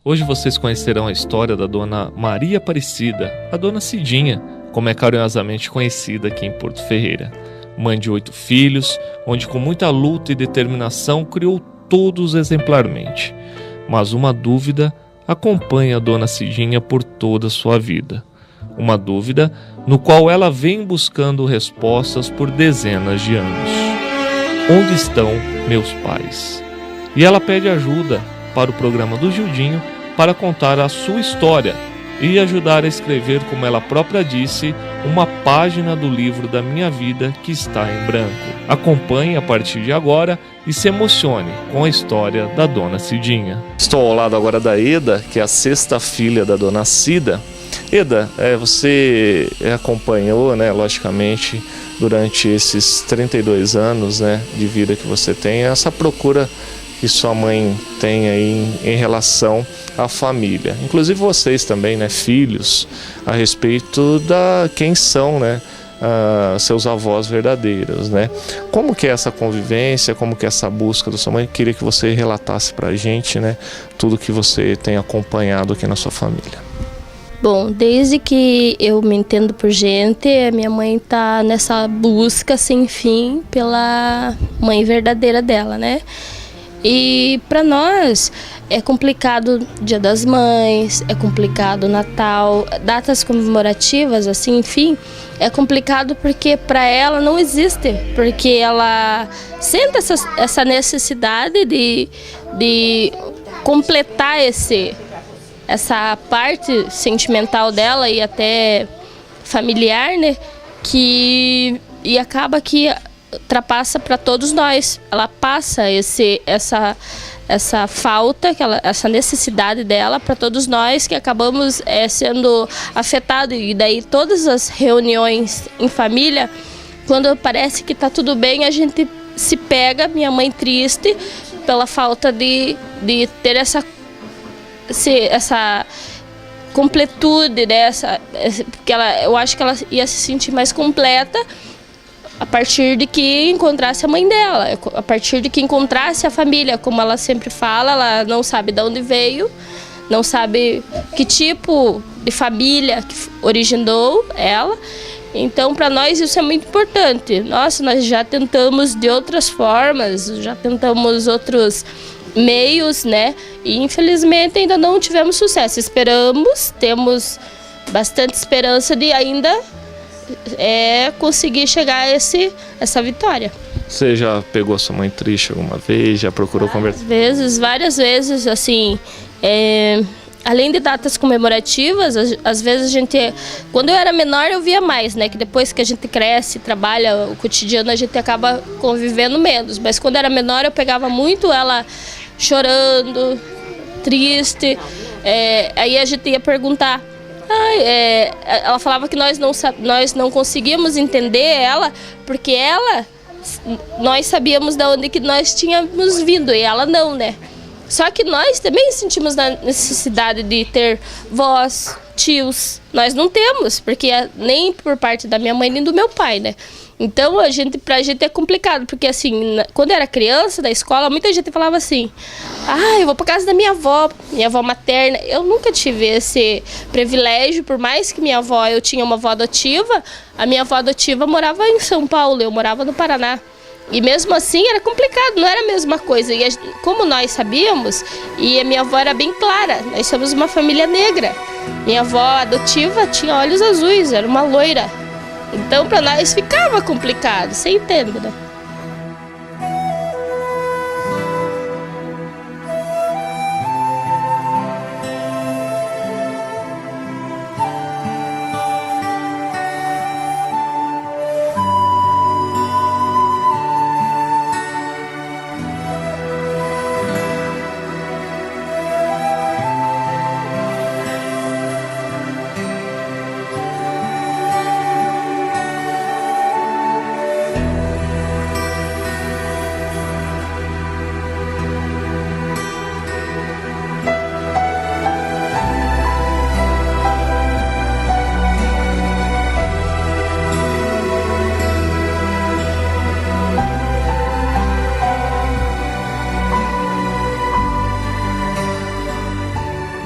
Hoje vocês conhecerão a história da Dona Maria Aparecida, a Dona Cidinha, como é carinhosamente conhecida aqui em Porto Ferreira. Mãe de 8 filhos, onde com muita luta e determinação criou todos exemplarmente. Mas uma dúvida acompanha a Dona Cidinha por toda a sua vida. Uma dúvida no qual ela vem buscando respostas por dezenas de anos. Onde estão meus pais? E ela pede ajuda para o programa do Gildinho para contar a sua história e ajudar a escrever, como ela própria disse, uma página do livro da minha vida que está em branco. Acompanhe a partir de agora e se emocione com a história da Dona Cidinha. Estou ao lado agora da Eda, que é a 6ª filha da Dona Cida. Eda, você acompanhou, logicamente, durante esses 32 anos de vida que você tem, essa procura que sua mãe tem aí em relação à família. Inclusive vocês também, filhos, a respeito da quem são, seus avós verdadeiros, Como que é essa convivência, como que é essa busca da sua mãe? Queria que você relatasse pra gente, tudo que você tem acompanhado aqui na sua família. Bom, desde que eu me entendo por gente, a minha mãe tá nessa busca sem fim pela mãe verdadeira dela, E para nós é complicado Dia das Mães, é complicado Natal, datas comemorativas, assim, enfim, é complicado porque para ela não existe, porque ela sente essa necessidade de completar essa parte sentimental dela e até familiar, e acaba que ultrapassa para todos nós. Ela passa essa falta, essa necessidade dela para todos nós que acabamos sendo afetados. E daí todas as reuniões em família, quando parece que está tudo bem, a gente se pega, minha mãe triste, pela falta de ter essa completude, porque eu acho que ela ia se sentir mais completa a partir de que encontrasse a mãe dela, a partir de que encontrasse a família, como ela sempre fala. Ela não sabe de onde veio, não sabe que tipo de família que originou ela. Então, para nós isso é muito importante. Nós já tentamos de outras formas, já tentamos outros meios, e infelizmente ainda não tivemos sucesso. Temos bastante esperança de ainda conseguir chegar a essa vitória. Você já pegou a sua mãe triste alguma vez? Já procurou conversar? Várias vezes, assim, além de datas comemorativas, às vezes a gente, quando eu era menor eu via mais, que depois que a gente cresce, trabalha o cotidiano, a gente acaba convivendo menos, mas quando eu era menor eu pegava muito ela chorando, triste, aí a gente ia perguntar. Ela falava que nós não conseguíamos entender ela, porque nós sabíamos de onde que nós tínhamos vindo e ela não, Só que nós também sentimos a necessidade de ter vós, tios. Nós não temos, porque nem por parte da minha mãe nem do meu pai, Então, pra gente é complicado, porque assim, quando eu era criança, na escola, muita gente falava assim: eu vou pra casa da minha avó materna. Eu nunca tive esse privilégio, por mais que eu tinha uma avó adotiva, a minha avó adotiva morava em São Paulo, eu morava no Paraná. E mesmo assim era complicado, não era a mesma coisa. E como nós sabíamos, e a minha avó era bem clara, nós somos uma família negra. Minha avó adotiva tinha olhos azuis, era uma loira. Então, para nós ficava complicado, você entende,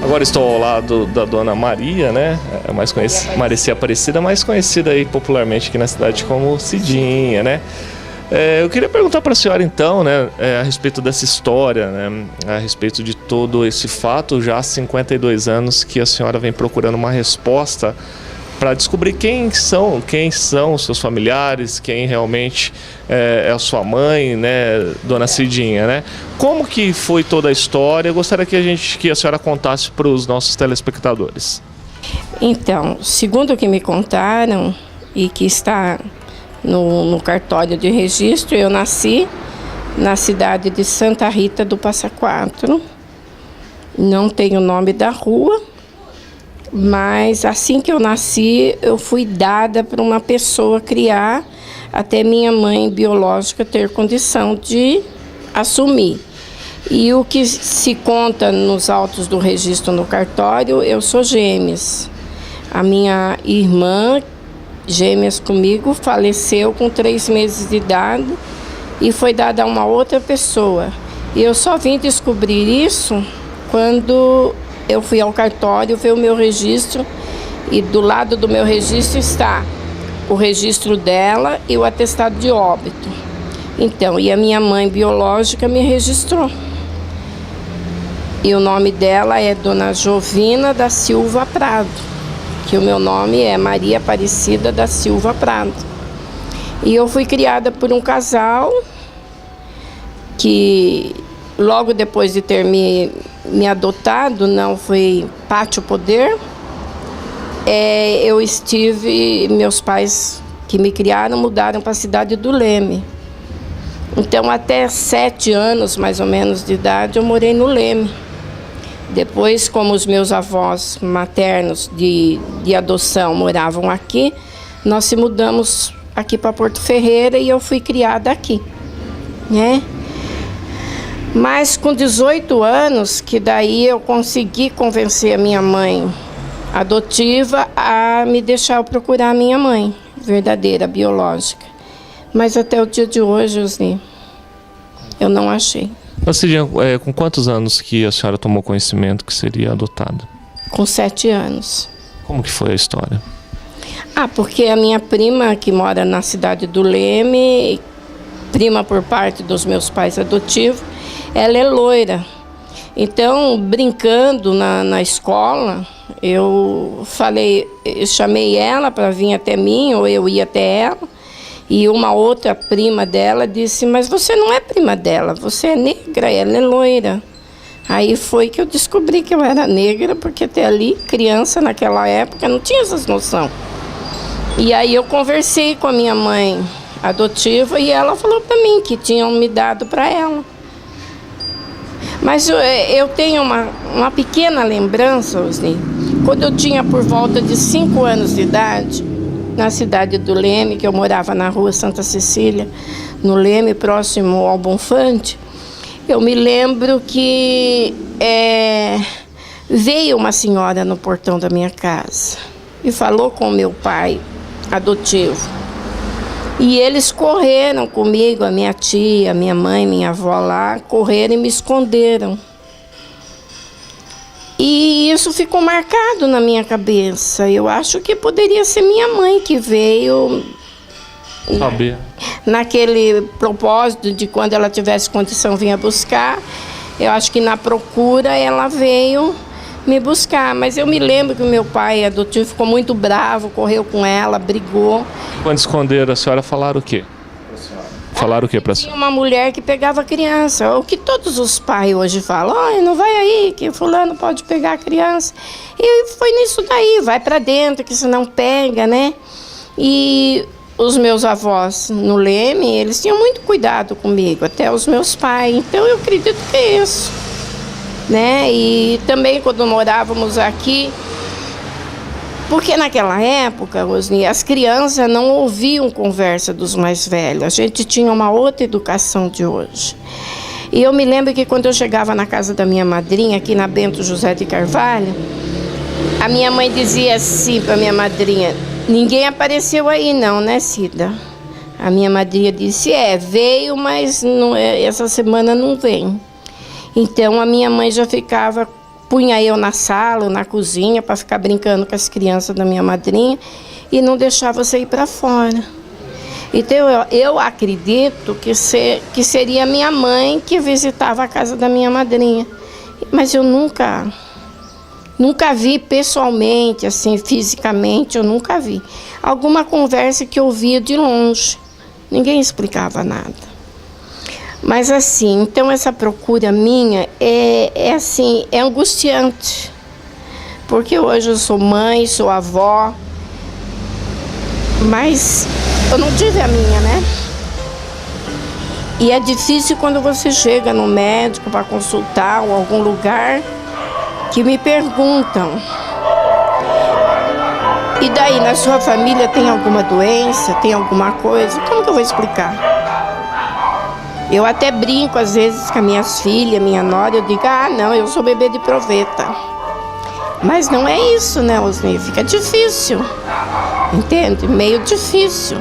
Agora estou ao lado da dona Maria, né? Mais conhecida, Maria Aparecida, mais conhecida aí popularmente aqui na cidade como Cidinha, né? Eu queria perguntar para a senhora então, né, a respeito dessa história, né, a respeito de todo esse fato, já há 52 anos que a senhora vem procurando uma resposta para descobrir quem são os seus familiares, quem realmente é a sua mãe, né, dona Cidinha, né? Como que foi toda a história? Eu gostaria que a senhora contasse para os nossos telespectadores. Então, segundo o que me contaram e que está no cartório de registro, eu nasci na cidade de Santa Rita do Passa Quatro. Não tenho o nome da rua, mas assim que eu nasci, eu fui dada para uma pessoa criar até minha mãe biológica ter condição de assumir. E o que se conta nos autos do registro no cartório, eu sou gêmeas. A minha irmã, gêmeas comigo, faleceu com 3 meses de idade e foi dada a uma outra pessoa. E eu só vim descobrir isso quando eu fui ao cartório ver o meu registro, e do lado do meu registro está o registro dela e o atestado de óbito. Então, e a minha mãe biológica me registrou. E o nome dela é Dona Jovina da Silva Prado, que o meu nome é Maria Aparecida da Silva Prado. E eu fui criada por um casal que logo depois de ter me adotado, não foi pátio poder, meus pais que me criaram mudaram para a cidade do Leme. Então até 7 anos mais ou menos de idade eu morei no Leme. Depois, como os meus avós maternos de adoção moravam aqui, nós se mudamos aqui para Porto Ferreira e eu fui criada aqui, né? Mas com 18 anos, que daí eu consegui convencer a minha mãe adotiva a me deixar eu procurar a minha mãe verdadeira, biológica. Mas até o dia de hoje, Osni, eu não achei. Cidinha, com quantos anos que a senhora tomou conhecimento que seria adotada? Com 7 anos. Como que foi a história? Porque a minha prima, que mora na cidade do Leme, prima por parte dos meus pais adotivos, ela é loira. Então, brincando na escola, eu chamei ela para vir até mim, ou eu ia até ela. E uma outra prima dela disse, mas você não é prima dela, você é negra, ela é loira. Aí foi que eu descobri que eu era negra, porque até ali, criança naquela época, não tinha essas noções. E aí eu conversei com a minha mãe adotiva e ela falou para mim que tinham me dado para ela. Mas eu tenho uma pequena lembrança, Osni, quando eu tinha por volta de 5 anos de idade, na cidade do Leme, que eu morava na rua Santa Cecília, no Leme, próximo ao Bonfante, eu me lembro que veio uma senhora no portão da minha casa e falou com meu pai adotivo. E eles correram comigo, a minha tia, minha mãe, minha avó lá, correram e me esconderam. E isso ficou marcado na minha cabeça. Eu acho que poderia ser minha mãe que veio naquele propósito de quando ela tivesse condição vinha buscar. Eu acho que na procura ela veio me buscar. Mas eu me lembro que o meu pai adotivo ficou muito bravo, correu com ela, brigou. Quando esconderam a senhora, falaram o quê? Falaram o que para você? Tinha uma mulher que pegava a criança, o que todos os pais hoje falam, não vai aí, que fulano pode pegar a criança. E foi nisso daí, vai para dentro, que senão pega, né? E os meus avós no Leme, eles tinham muito cuidado comigo, até os meus pais, então eu acredito que é isso, né? E também quando morávamos aqui, porque naquela época, Rosni, as crianças não ouviam conversa dos mais velhos. A gente tinha uma outra educação de hoje. E eu me lembro que quando eu chegava na casa da minha madrinha, aqui na Bento José de Carvalho, a minha mãe dizia assim para minha madrinha, ninguém apareceu aí não, né, Cida? A minha madrinha disse, veio, mas não, essa semana não vem. Então a minha mãe já ficava punha eu na sala ou na cozinha para ficar brincando com as crianças da minha madrinha e não deixava você ir para fora. Então eu acredito que seria minha mãe que visitava a casa da minha madrinha. Mas eu nunca vi pessoalmente, assim, fisicamente, eu nunca vi. Alguma conversa que eu via de longe, ninguém explicava nada. Mas assim, então essa procura minha é angustiante. Porque hoje eu sou mãe, sou avó, mas eu não tive a minha, né? E é difícil quando você chega no médico para consultar ou algum lugar que me perguntam: e daí, na sua família tem alguma doença, tem alguma coisa? Como que eu vou explicar? Eu até brinco às vezes com as minhas filhas, minha nora, eu digo: ah, não, eu sou bebê de proveta. Mas não é isso, né, Osni? Fica difícil, entende? Meio difícil.